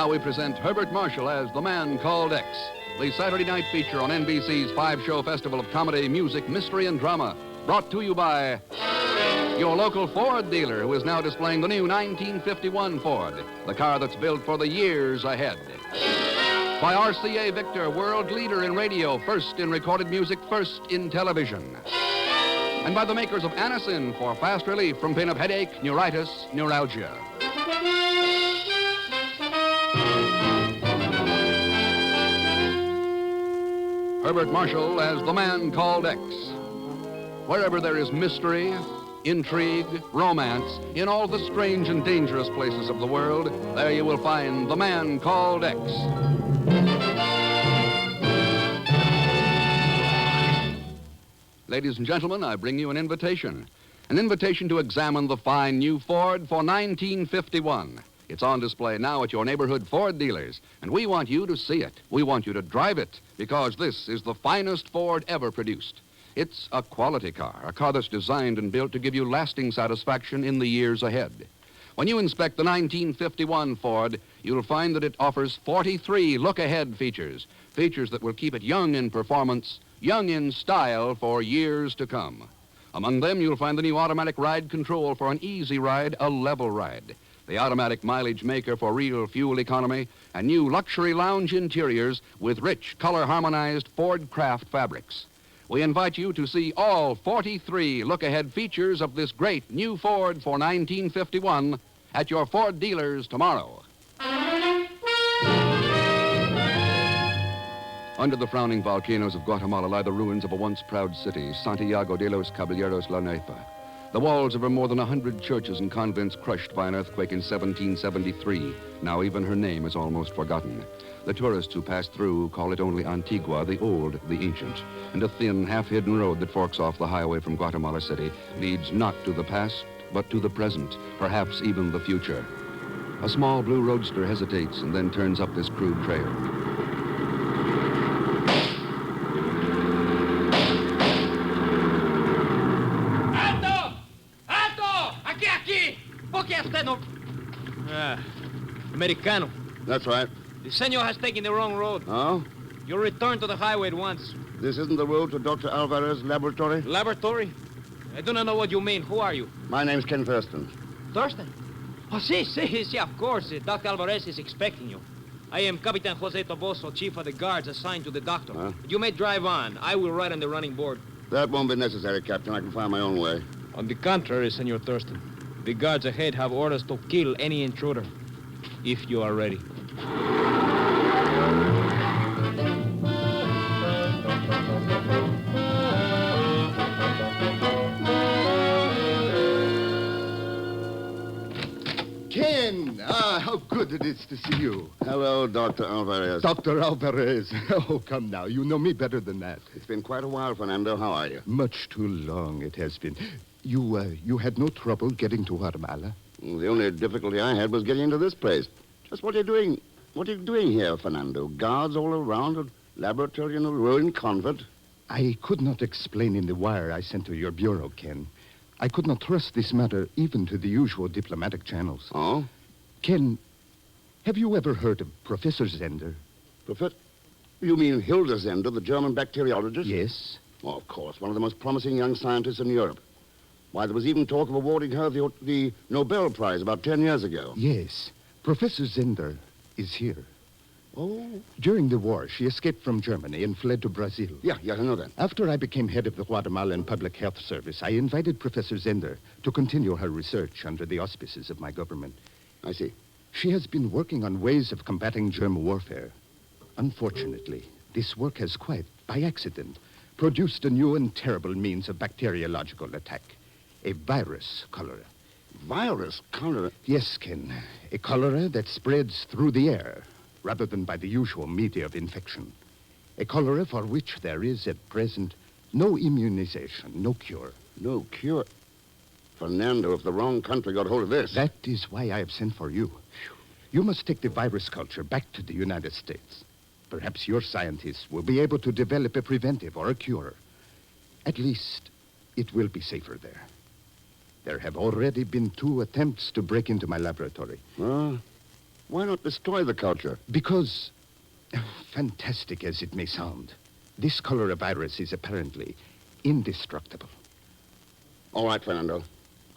Now we present Herbert Marshall as The Man Called X, the Saturday night feature on NBC's five-show festival of comedy, music, mystery, and drama. Brought to you by your local Ford dealer, who is now displaying the new 1951 Ford, the car that's built for the years ahead. By RCA Victor, world leader in radio, first in recorded music, first in television. And by the makers of Anacin for fast relief from pain of headache, neuritis, neuralgia. Herbert Marshall as The Man Called X. Wherever there is mystery, intrigue, romance, in all the strange and dangerous places of the world, there you will find The Man Called X. Ladies and gentlemen, I bring you an invitation. An invitation to examine the fine new Ford for 1951. It's on display now at your neighborhood Ford dealers, and we want you to see it. We want you to drive it, because this is the finest Ford ever produced. It's a quality car, a car that's designed and built to give you lasting satisfaction in the years ahead. When you inspect the 1951 Ford, you'll find that it offers 43 look-ahead features, features that will keep it young in performance, young in style for years to come. Among them, you'll find the new automatic ride control for an easy ride, a level ride, the automatic mileage maker for real fuel economy, and new luxury lounge interiors with rich, color-harmonized Ford Craft fabrics. We invite you to see all 43 look-ahead features of this great new Ford for 1951 at your Ford dealers tomorrow. Under the frowning volcanoes of Guatemala lie the ruins of a once proud city, Santiago de los Caballeros La Neifa. The walls of her more than 100 churches and convents crushed by an earthquake in 1773. Now even her name is almost forgotten. The tourists who pass through call it only Antigua, the old, the ancient. And a thin, half-hidden road that forks off the highway from Guatemala City leads not to the past, but to the present, perhaps even the future. A small blue roadster hesitates and then turns up this crude trail. Americano. That's right. The senor has taken the wrong road. Oh? You'll return to the highway at once. This isn't the road to Dr. Álvarez's laboratory? Laboratory? I do not know what you mean. Who are you? My name's Ken Thurston. Thurston? Oh, sí, of course. Dr. Álvarez is expecting you. I am Capitan Jose Toboso, chief of the guards assigned to the doctor. Huh? You may drive on. I will ride on the running board. That won't be necessary, Captain. I can find my own way. On the contrary, Senor Thurston. The guards ahead have orders to kill any intruder, if you are ready. Ken! How good it is to see you. Hello, Dr. Álvarez. Dr. Álvarez. Oh, come now. You know me better than that. It's been quite a while, Fernando. How are you? Much too long it has been. You had no trouble getting to Guatemala? The only difficulty I had was getting into this place. Just what are you doing? What are you doing here, Fernando? Guards all around, a laboratory in a ruined convent? I could not explain in the wire I sent to your bureau, Ken. I could not trust this matter even to the usual diplomatic channels. Oh? Ken, have you ever heard of Professor Zender? Professor? You mean Hilda Zender, the German bacteriologist? Yes. Oh, of course. One of the most promising young scientists in Europe. Why, there was even talk of awarding her the Nobel Prize about 10 years ago. Yes. Professor Zender is here. Oh? During the war, she escaped from Germany and fled to Brazil. Yeah, I know that. After I became head of the Guatemalan Public Health Service, I invited Professor Zender to continue her research under the auspices of my government. I see. She has been working on ways of combating germ warfare. Unfortunately, this work has quite, by accident, produced a new and terrible means of bacteriological attack. A virus cholera. Virus cholera? Yes, Ken. A cholera that spreads through the air rather than by the usual media of infection. A cholera for which there is, at present, no immunization, no cure. No cure? Fernando, if the wrong country got hold of this... That is why I have sent for you. You must take the virus culture back to the United States. Perhaps your scientists will be able to develop a preventive or a cure. At least, it will be safer there. There have already been 2 attempts to break into my laboratory. Why not destroy the culture? Because, fantastic as it may sound, this cholera virus is apparently indestructible. All right, Fernando.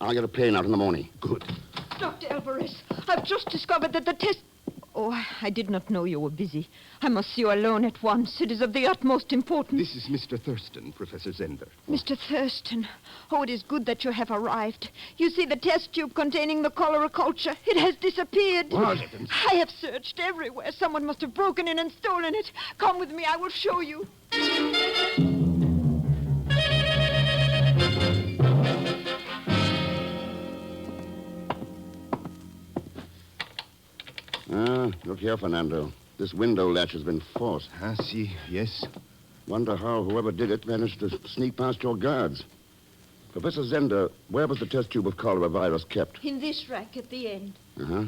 I'll get a plane out in the morning. Good. Dr. Álvarez, I've just discovered that the test... Oh, I did not know you were busy. I must see you alone at once. It is of the utmost importance. This is Mr. Thurston, Professor Zender. Mr. Thurston, oh, it is good that you have arrived. You see, the test tube containing the cholera culture, it has disappeared. What? I have searched everywhere. Someone must have broken in and stolen it. Come with me, I will show you. Look here, Fernando. This window latch has been forced. See, yes. Wonder how whoever did it managed to sneak past your guards. Professor Zender, where was the test tube of cholera virus kept? In this rack at the end. Uh-huh.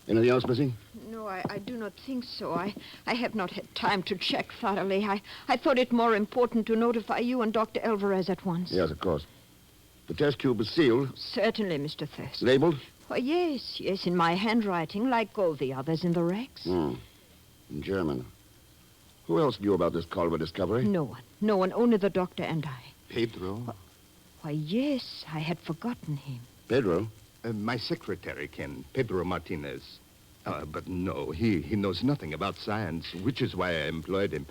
Anything else missing? No, I do not think so. I have not had time to check thoroughly. I thought it more important to notify you and Dr. Álvarez at once. Yes, of course. The test tube is sealed. Certainly, Mr. Thurston. Labeled? Oh, yes, in my handwriting, like all the others in the racks. In German. Who else knew about this cholera discovery? No one, only the doctor and I. Pedro? Why, yes, I had forgotten him. Pedro? My secretary, Ken, Pedro Martinez. But no, he knows nothing about science, which is why I employed him.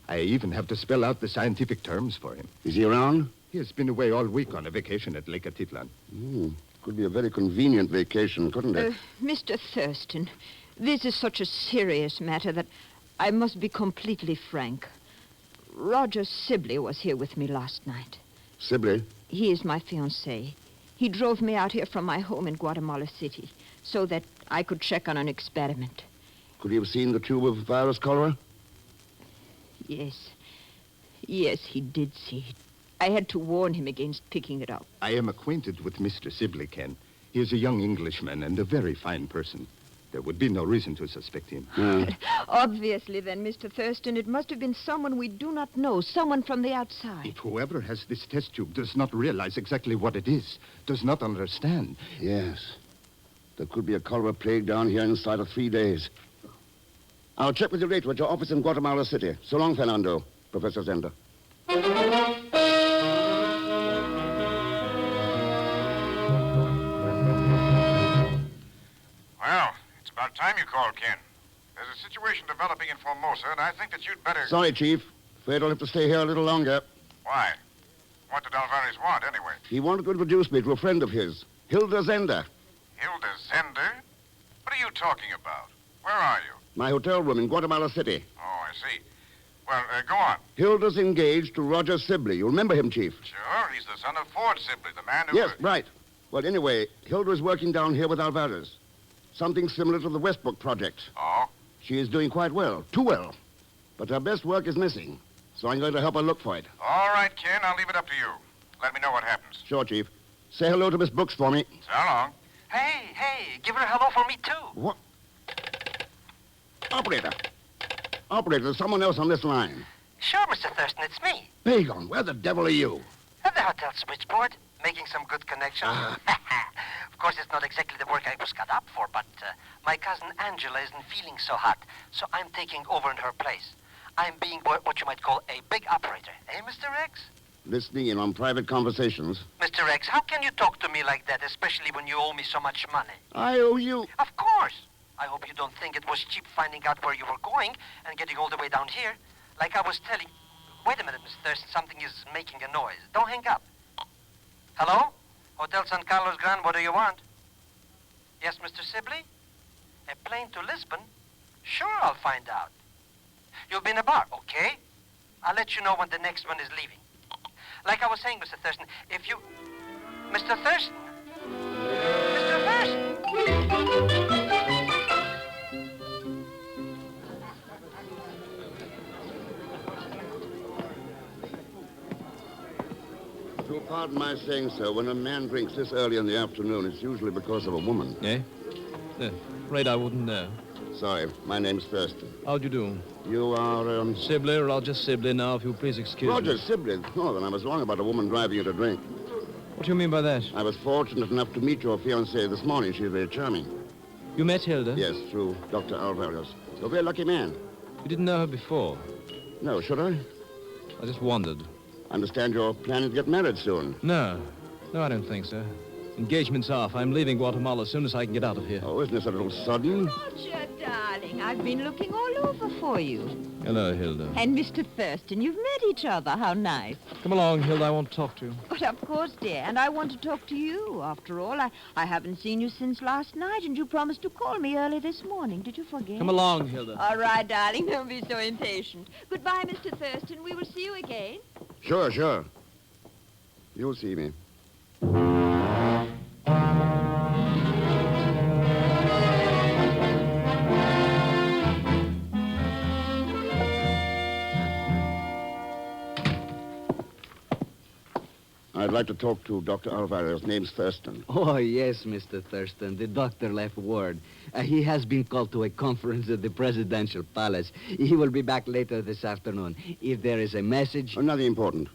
I even have to spell out the scientific terms for him. Is he around? He has been away all week on a vacation at Lake Atitlan. Could be a very convenient vacation, couldn't it? Mr. Thurston, this is such a serious matter that I must be completely frank. Roger Sibley was here with me last night. Sibley? He is my fiancé. He drove me out here from my home in Guatemala City so that I could check on an experiment. Could he have seen the tube of virus cholera? Yes, he did see it. I had to warn him against picking it up. I am acquainted with Mr. Sibley, Ken. He is a young Englishman and a very fine person. There would be no reason to suspect him. Obviously, then, Mr. Thurston, it must have been someone we do not know, someone from the outside. If whoever has this test tube does not realize exactly what it is, does not understand. Yes. There could be a cholera plague down here inside of 3 days. I'll check with you later at your office in Guatemala City. So long, Fernando. Professor Zender. Well, it's about time you called, Ken. There's a situation developing in Formosa, and I think that you'd better... Sorry, Chief. Afraid I'll have to stay here a little longer. Why? What did Álvarez want, anyway? He wanted to introduce me to a friend of his, Hilda Zender. Hilda Zender? What are you talking about? Where are you? My hotel room in Guatemala City. Oh, I see. Well, go on. Hilda's engaged to Roger Sibley. You remember him, Chief? Sure, he's the son of Ford Sibley, the man who... Yes, right. Well, anyway, Hilda is working down here with Álvarez. Something similar to the Westbrook project. Oh? She is doing quite well. Too well. But her best work is missing. So I'm going to help her look for it. All right, Ken, I'll leave it up to you. Let me know what happens. Sure, Chief. Say hello to Miss Brooks for me. So long. Hey, give her a hello for me, too. What? Operator, there's someone else on this line. Sure, Mr. Thurston, it's me. Pagon, where the devil are you? At the hotel switchboard, making some good connections. Of course, it's not exactly the work I was cut up for, but my cousin Angela isn't feeling so hot, so I'm taking over in her place. I'm being what you might call a big operator. Eh, Mr. Rex? Listening in on private conversations. Mr. Rex, how can you talk to me like that, especially when you owe me so much money? I owe you. Of course. I hope you don't think it was cheap finding out where you were going and getting all the way down here. Like I was telling... Wait a minute, Mr. Thurston. Something is making a noise. Don't hang up. Hello? Hotel San Carlos Gran, what do you want? Yes, Mr. Sibley? A plane to Lisbon? Sure, I'll find out. You'll be in a bar, okay? I'll let you know when the next one is leaving. Like I was saying, Mr. Thurston, if you... Mr. Thurston? Mr. Thurston! You'll pardon my saying so. When a man drinks this early in the afternoon, it's usually because of a woman. Eh? Afraid I wouldn't know. Sorry, my name's Thurston. How'd you do? You are, Sibley, Roger Sibley now, if you'll please excuse Roger me. Sibley. Oh, then I was wrong about a woman driving you to drink. What do you mean by that? I was fortunate enough to meet your fiancée this morning. She's very charming. You met Hilda? Yes, through Dr. Álvarez. You're a very lucky man. You didn't know her before. No, should I? I just wondered. Understand you're planning to get married soon. No. No, I don't think so. Engagement's off. I'm leaving Guatemala as soon as I can get out of here. Oh, isn't this a little sudden? Roger, darling, I've been looking all over for you. Hello, Hilda. And Mr. Thurston, you've met each other. How nice. Come along, Hilda. I want to talk to you. But of course, dear. And I want to talk to you. After all, I haven't seen you since last night, and you promised to call me early this morning. Did you forget? Come along, Hilda. All right, darling. Don't be so impatient. Goodbye, Mr. Thurston. We will see you again. Sure, sure. You'll see me. I'd like to talk to Dr. Álvarez. Name's Thurston. Oh, yes, Mr. Thurston. The doctor left word. He has been called to a conference at the presidential palace. He will be back later this afternoon. If there is a message... Oh, nothing important.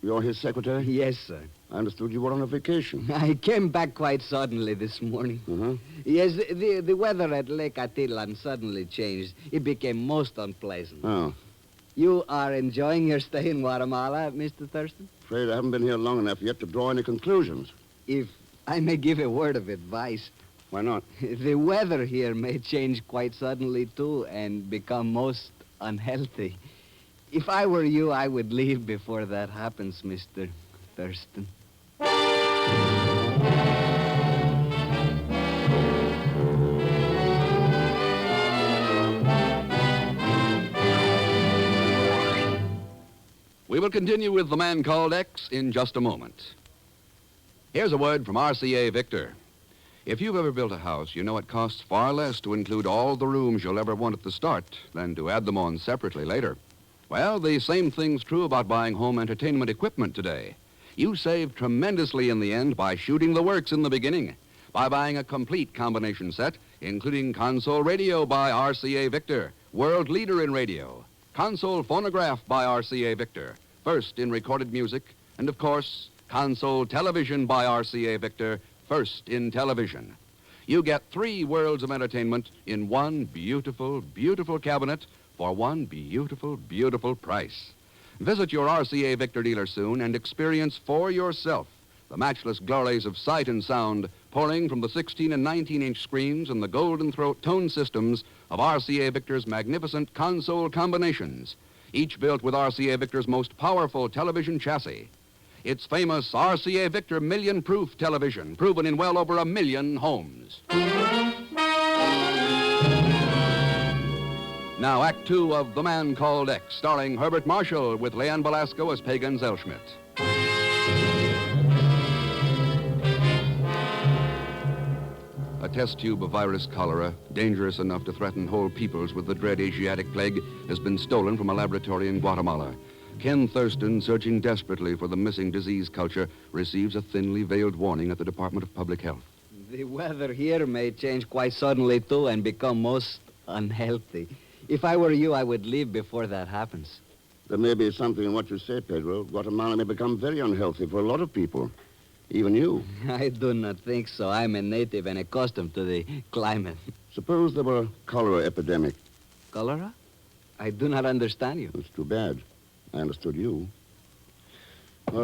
You're his secretary? Yes, sir. I understood you were on a vacation. I came back quite suddenly this morning. Uh-huh. Yes, the weather at Lake Atilan suddenly changed. It became most unpleasant. Oh. You are enjoying your stay in Guatemala, Mr. Thurston? Afraid I haven't been here long enough yet to draw any conclusions. If I may give a word of advice, Why not? the weather here may change quite suddenly, too, and become most unhealthy. If I were you, I would leave before that happens, Mr. Thurston. We will continue with The Man Called X in just a moment. Here's a word from RCA Victor. If you've ever built a house, you know it costs far less to include all the rooms you'll ever want at the start than to add them on separately later. Well, the same thing's true about buying home entertainment equipment today. You save tremendously in the end by shooting the works in the beginning, by buying a complete combination set, including console radio by RCA Victor, world leader in radio, console phonograph by RCA Victor, first in recorded music, and of course, console television by RCA Victor, first in television. You get 3 worlds of entertainment in one beautiful, beautiful cabinet for one beautiful, beautiful price. Visit your RCA Victor dealer soon and experience for yourself the matchless glories of sight and sound pouring from the 16 and 19-inch screens and the golden throat tone systems of RCA Victor's magnificent console combinations, each built with RCA Victor's most powerful television chassis. Its famous RCA Victor million-proof television, proven in well over 1 million homes. Now, Act 2 of The Man Called X, starring Herbert Marshall with Leanne Belasco as Pagan Zellschmidt. A test tube of virus cholera, dangerous enough to threaten whole peoples with the dread Asiatic plague, has been stolen from a laboratory in Guatemala. Ken Thurston, searching desperately for the missing disease culture, receives a thinly veiled warning at the Department of Public Health. The weather here may change quite suddenly, too, and become most unhealthy. If I were you, I would leave before that happens. There may be something in what you say, Pedro. Guatemala may become very unhealthy for a lot of people. Even you. I do not think so. I'm a native and accustomed to the climate. Suppose there were a cholera epidemic. Cholera? I do not understand you. It's too bad. I understood you.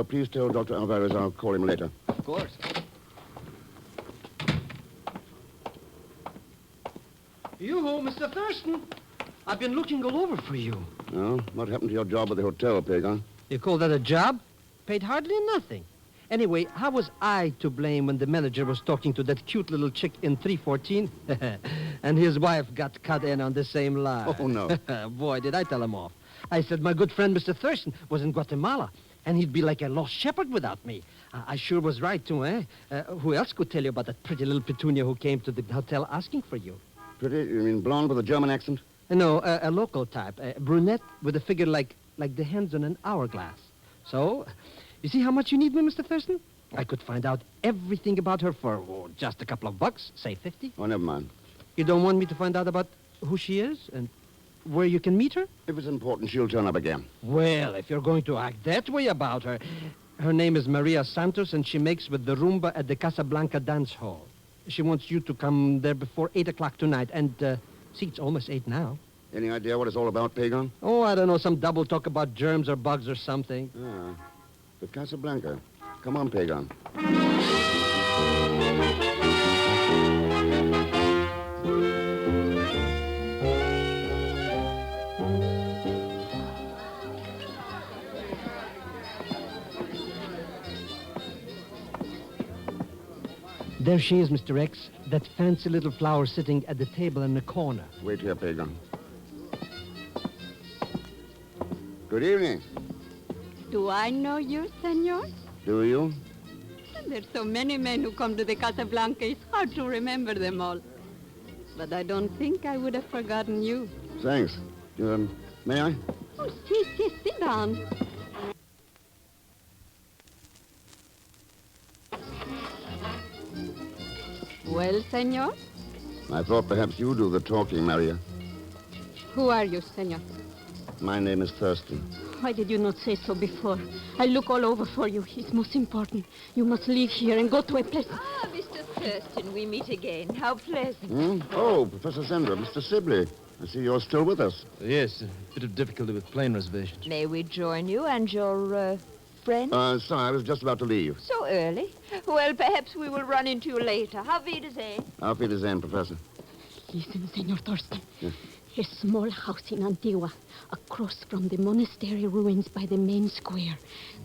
Please tell Dr. Álvarez I'll call him later. Of course. You, Mr. Thurston. I've been looking all over for you. Oh, what happened to your job at the hotel, Pagan? You call that a job? Paid hardly nothing. Anyway, how was I to blame when the manager was talking to that cute little chick in 314? And his wife got cut in on the same line. Oh, no. Boy, did I tell him off. I said my good friend Mr. Thurston was in Guatemala, and he'd be like a lost shepherd without me. I sure was right, too, eh? Who else could tell you about that pretty little petunia who came to the hotel asking for you? Pretty? You mean blonde with a German accent? No, a local type. A brunette with a figure like the hands on an hourglass. So, you see how much you need me, Mr. Thurston? I could find out everything about her for just a couple of bucks, say 50. Oh, never mind. You don't want me to find out about who she is and where you can meet her? If it's important, she'll turn up again. Well, if you're going to act that way about her, her name is Maria Santos, and she makes with the rumba at the Casablanca Dance Hall. She wants you to come there before 8 o'clock tonight. And, see, it's almost 8 now. Any idea what it's all about, Pagan? Oh, I don't know, some double talk about germs or bugs or something. Ah, the Casablanca. Come on, Pagan. There she is, Mr. X. That fancy little flower sitting at the table in the corner. Wait here, Pagan. Good evening. Do I know you, senor? Do you? There's so many men who come to the Casablanca, it's hard to remember them all. But I don't think I would have forgotten you. Thanks. May I? Oh, sit down. Well, senor? I thought perhaps you do the talking, Maria. Who are you, senor? My name is Thurston. Why did you not say so before? I look all over for you. It's most important. You must leave here and go to a place... Ah, Mr. Thurston, we meet again. How pleasant. Oh, Professor Zender, Mr. Sibley. I see you're still with us. Yes, a bit of difficulty with plane reservations. May we join you and your, friend? Sorry, I was just about to leave. So early? Well, perhaps we will run into you later. Auf Wiedersehen. Auf Wiedersehen, Professor. Listen, Senor Thurston. Yes. A small house in Antigua, across from the monastery ruins by the main square.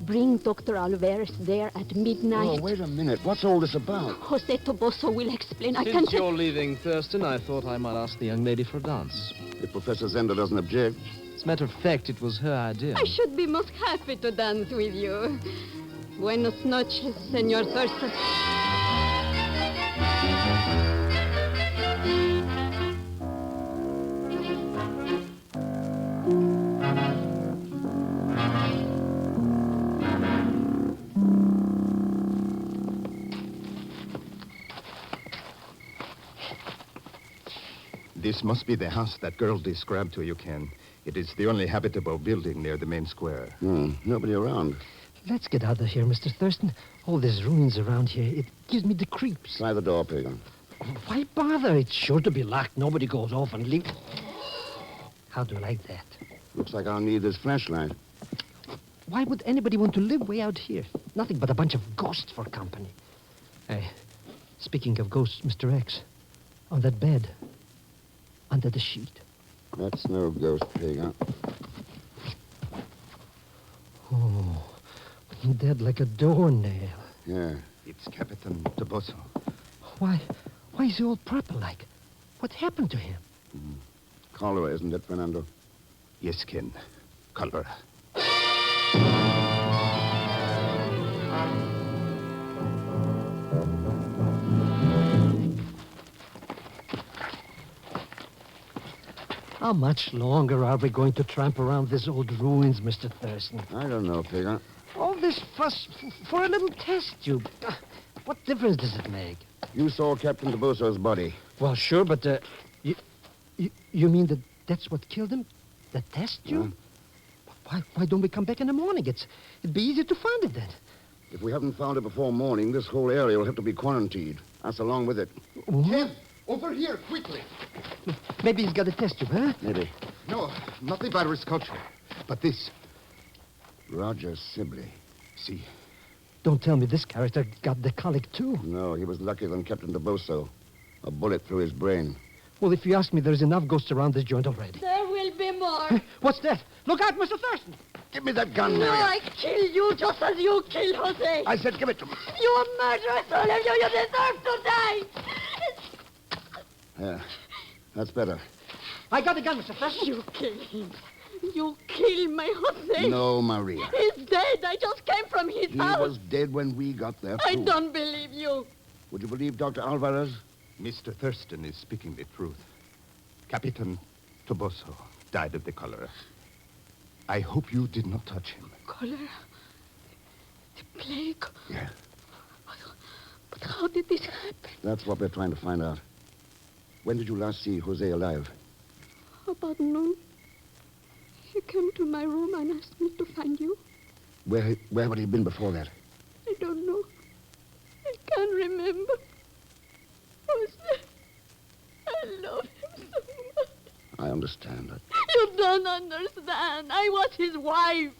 Bring Dr. Álvarez there at midnight. Oh, wait a minute. What's all this about? Jose Toboso will explain. I Since can't... you're leaving, Thurston, I thought I might ask the young lady for a dance. If Professor Zender doesn't object. As a matter of fact, it was her idea. I should be most happy to dance with you. Buenos noches, Senor Thurston. This must be the house that girl described to you, Ken. It is the only habitable building near the main square. Nobody around. Let's get out of here, Mr. Thurston. All these ruins around here, it gives me the creeps. Try the door, Pagan. Why bother? It's sure to be locked. Nobody goes off and leaves. How do you like that? Looks like I'll need this flashlight. Why would anybody want to live way out here? Nothing but a bunch of ghosts for company. Hey, speaking of ghosts, Mr. X, on that bed, under the sheet. That's no ghost, Pagan. Oh, dead like a doornail. Yeah. It's Captain Toboso. Why is he all purple like? What happened to him? Cholera, isn't it, Fernando? Yes, Ken. Cholera. How much longer are we going to tramp around these old ruins, Mr. Thurston? I don't know, Pagan. All this fuss for a little test tube. What difference does it make? You saw Captain Toboso's body. Well, sure, but you mean that's what killed him? The test tube? Why don't we come back in the morning? It'd be easy to find it then. If we haven't found it before morning, this whole area will have to be quarantined. Us along with it. Ken, over here, quickly. Maybe he's got a test tube, huh? Maybe. No, not the virus culture, but this. Roger Sibley. See, Don't tell me this character got the colic, too. No, he was luckier than Captain Toboso. A bullet through his brain. Well, if you ask me, there's enough ghosts around this joint already. There will be more. What's that? Look out, Mr. Thurston! Give me that gun, No, Mary. I kill you just as you kill Jose. I said give it to me. You murderers, all of you. You deserve to die. Yeah, that's better. I got the gun, Mr. Thurston. You kill him. You kill my Jose. No, Maria. He's dead. I just came from his He house. was dead when we got there. I too. don't believe you. Would you believe Dr. Álvarez? Mr. Thurston is speaking the truth. Captain Toboso died of the cholera. I hope you did not touch him. Cholera? The plague? Yeah. But how did this happen? That's what we're trying to find out. When did you last see Jose alive? About noon. He came to my room and asked me to find you. Where had he been before that? I don't know. I can't remember. understand. You don't understand. I was his wife.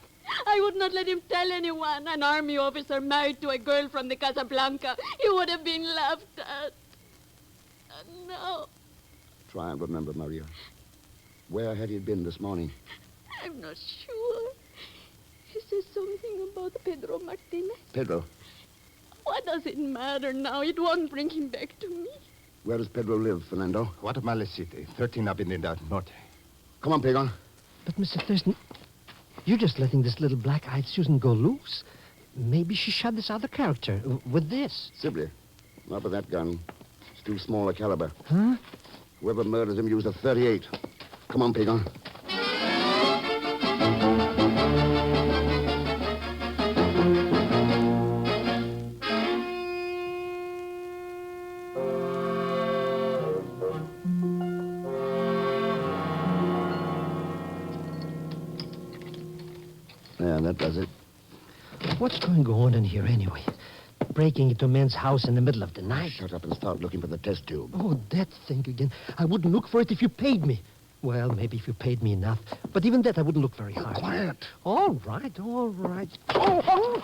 I would not let him tell anyone. An army officer married to a girl from the Casablanca. He would have been laughed at. And now, Try and remember, Maria. Where had he been this morning? I'm not sure. He says something about Pedro Martinez. Pedro. What does it matter now? It won't bring him back to me. Where does Pedro live, Fernando? Guatemala City, 13 Avenida Norte. Come on, Pagon. But, Mr. Thurston, you're just letting this little black-eyed Susan go loose. Maybe she shot this other character with this. Sibley. Not with that gun. It's too small a caliber. Huh? Whoever murdered him used a .38. Come on, Pagon. Yeah, that does it. What's going on in here anyway? Breaking into a man's house in the middle of the night? Shut up and start looking for the test tube. Oh, that thing again. I wouldn't look for it if you paid me. Well, maybe if you paid me enough. But even that, I wouldn't look very hard. Quiet. All right, all right. Oh.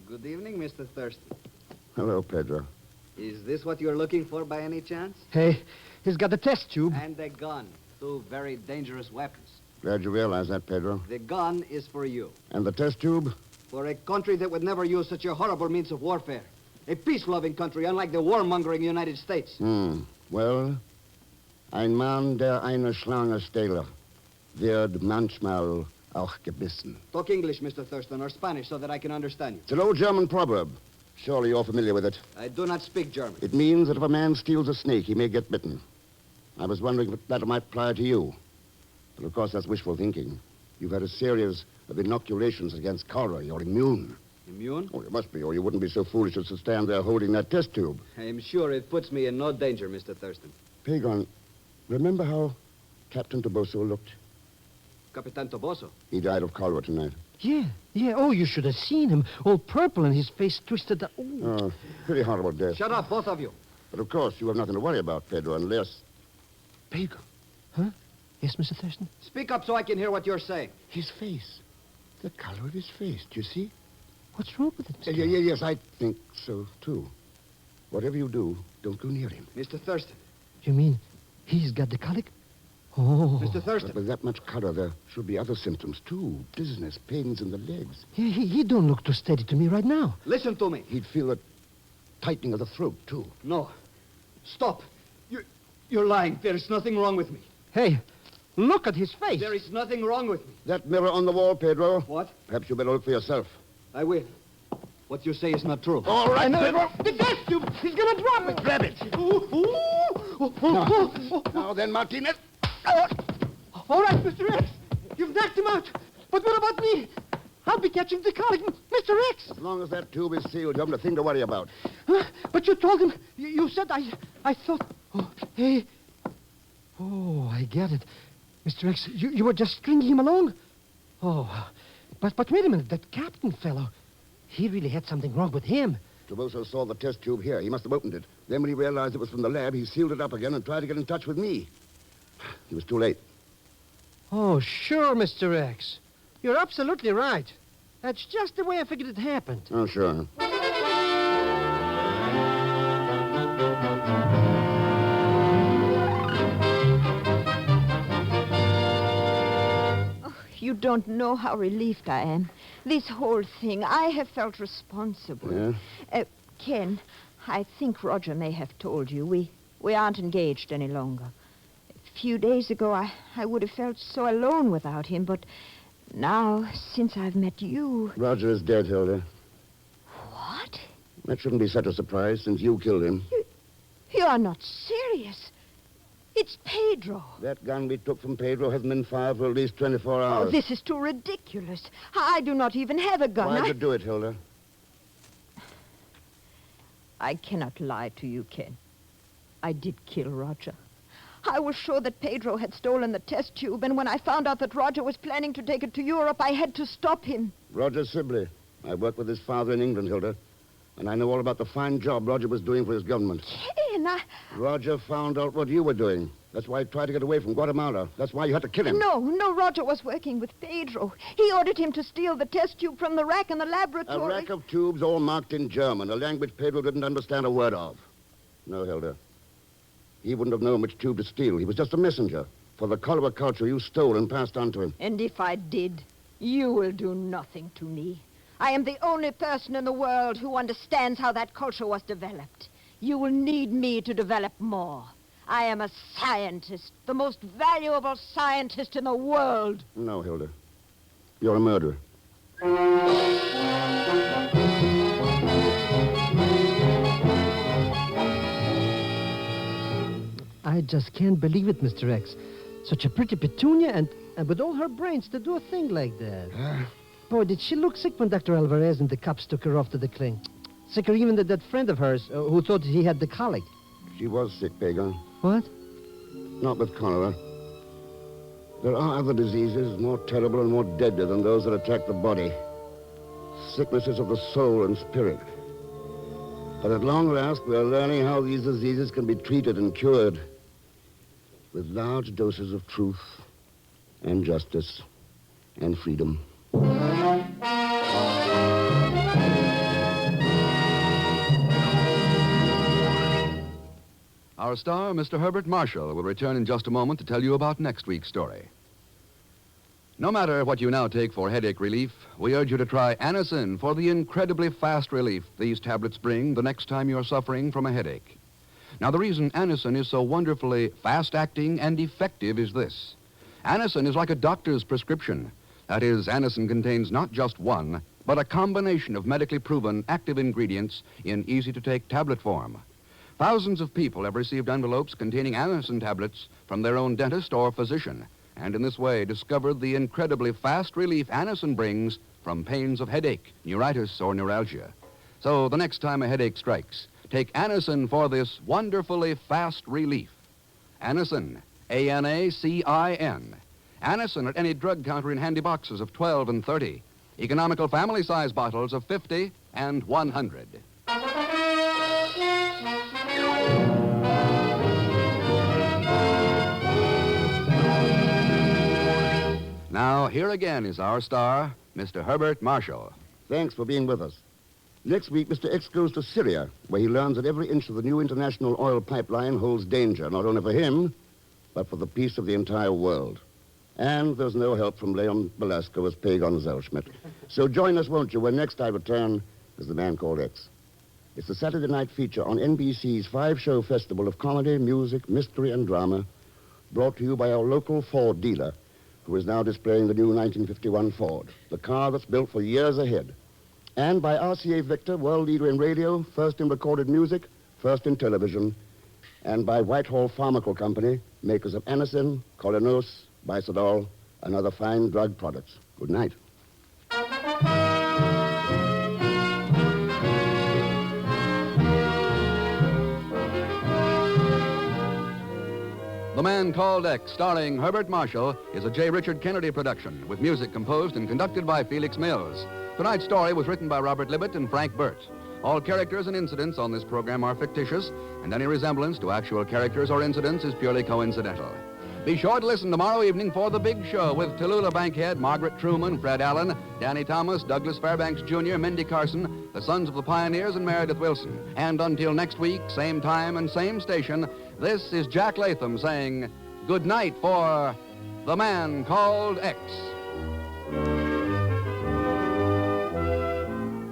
Good evening, Mr. Thurston. Hello, Pedro. Is this what you're looking for by any chance? Hey, he's got the test tube. And a gun. Two very dangerous weapons. Glad you realize that, Pedro. The gun is for you. And the test tube? For a country that would never use such a horrible means of warfare. A peace-loving country, unlike the warmongering United States. Well, ein Mann, der eine Schlange stehle, wird manchmal auch gebissen. Talk English, Mr. Thurston, or Spanish, so that I can understand you. It's an old German proverb. Surely you're familiar with it. I do not speak German. It means that if a man steals a snake, he may get bitten. I was wondering if that might apply to you. But of course, that's wishful thinking. You've had a series of inoculations against cholera. You're immune. Immune? Oh, you must be, or you wouldn't be so foolish as to stand there holding that test tube. I am sure it puts me in no danger, Mr. Thurston. Pagon, remember how Captain Toboso looked? Capitan Toboso? He died of cholera tonight. Yeah. Oh, you should have seen him. All purple and his face twisted. Oh, pretty horrible death. Shut up, both of you. But of course, you have nothing to worry about, Pedro, unless... Pagan. Huh? Yes, Mr. Thurston? Speak up so I can hear what you're saying. His face. The color of his face. Do you see? What's wrong with it, Mr. Yes, I think so, too. Whatever you do, don't go near him. Mr. Thurston. You mean he's got the colic? Oh. Mr. Thurston. But with that much color, there should be other symptoms, too. Dizziness, pains in the legs. Yeah, he don't look too steady to me right now. Listen to me. He'd feel a tightening of the throat, too. No. Stop. You're lying. There is nothing wrong with me. Hey, look at his face. There is nothing wrong with me. That mirror on the wall, Pedro. What? Perhaps you better look for yourself. I will. What you say is not true. All right, Pedro. The test tube! He's gonna drop it! Grab it. Now then, Martinez. All right, Mr. X. You've knocked him out. But what about me? I'll be catching the colic, Mr. X. As long as that tube is sealed, you haven't a thing to worry about. Huh? But you told him. You said I thought. Oh, hey. Oh, I get it. Mr. X, you were just stringing him along? Oh, but wait a minute. That captain fellow, he really had something wrong with him. Toboso saw the test tube here. He must have opened it. Then when he realized it was from the lab, he sealed it up again and tried to get in touch with me. He was too late. Oh, sure, Mr. X. You're absolutely right. That's just the way I figured it happened. Oh, sure. You don't know how relieved I am. This whole thing, I have felt responsible. Yeah? Ken, I think Roger may have told you. We aren't engaged any longer. A few days ago, I would have felt so alone without him, but now, since I've met you... Roger is dead, Hilda. What? That shouldn't be such a surprise, since you killed him. You are not serious. It's Pedro. That gun we took from Pedro hasn't been fired for at least 24 hours. Oh, this is too ridiculous. I do not even have a gun. Why'd you do it, Hilda? I cannot lie to you, Ken. I did kill Roger. I was sure that Pedro had stolen the test tube, and when I found out that Roger was planning to take it to Europe, I had to stop him. Roger Sibley. I worked with his father in England, Hilda. And I know all about the fine job Roger was doing for his government. Ken! Ken, Roger found out what you were doing. That's why he tried to get away from Guatemala. That's why you had to kill him. No, Roger was working with Pedro. He ordered him to steal the test tube from the rack in the laboratory. A rack of tubes all marked in German, a language Pedro didn't understand a word of. No, Hilda. He wouldn't have known which tube to steal. He was just a messenger for the cholera culture you stole and passed on to him. And if I did, you will do nothing to me. I am the only person in the world who understands how that culture was developed. You will need me to develop more. I am a scientist, the most valuable scientist in the world. No, Hilda. You're a murderer. I just can't believe it, Mr. X. Such a pretty Petunia and with all her brains to do a thing like that. Boy, did she look sick when Dr. Álvarez and the cops took her off to the clinic. Sicker even than that friend of hers who thought he had the colic. She was sick, Pagan. What? Not with cholera. There are other diseases more terrible and more deadly than those that attack the body. Sicknesses of the soul and spirit. But at long last, we are learning how these diseases can be treated and cured with large doses of truth and justice and freedom. Our star, Mr. Herbert Marshall, will return in just a moment to tell you about next week's story. No matter what you now take for headache relief, we urge you to try Anacin for the incredibly fast relief these tablets bring the next time you're suffering from a headache. Now, the reason Anacin is so wonderfully fast-acting and effective is this. Anacin is like a doctor's prescription. That is, Anacin contains not just one, but a combination of medically proven active ingredients in easy-to-take tablet form. Thousands of people have received envelopes containing Anacin tablets from their own dentist or physician, and in this way discovered the incredibly fast relief Anacin brings from pains of headache, neuritis, or neuralgia. So the next time a headache strikes, take Anacin for this wonderfully fast relief. Anacin, A-N-A-C-I-N. Anacin at any drug counter in handy boxes of 12 and 30. Economical family-size bottles of 50 and 100. Now, here again is our star, Mr. Herbert Marshall. Thanks for being with us. Next week, Mr. X goes to Syria, where he learns that every inch of the new international oil pipeline holds danger, not only for him, but for the peace of the entire world. And there's no help from Leon Belasco as Pagon Zellschmidt. So join us, won't you, when next I return as the man called X. It's a Saturday night feature on NBC's 5-show festival of comedy, music, mystery, and drama, brought to you by our local Ford dealer, who is now displaying the new 1951 Ford, the car that's built for years ahead. And by RCA Victor, world leader in radio, first in recorded music, first in television, and by Whitehall Pharmacal Company, makers of Anacin, Colinos, Bisodol, and other fine drug products. Good night. The Man Called X, starring Herbert Marshall, is a J. Richard Kennedy production, with music composed and conducted by Felix Mills. Tonight's story was written by Robert Libet and Frank Burt. All characters and incidents on this program are fictitious, and any resemblance to actual characters or incidents is purely coincidental. Be sure to listen tomorrow evening for The Big Show with Tallulah Bankhead, Margaret Truman, Fred Allen, Danny Thomas, Douglas Fairbanks Jr., Mindy Carson, the Sons of the Pioneers, and Meredith Wilson. And until next week, same time and same station, this is Jack Latham saying good night for The Man Called X.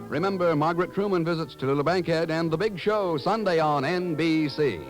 Remember, Margaret Truman visits Tallulah Bankhead and The Big Show Sunday on NBC.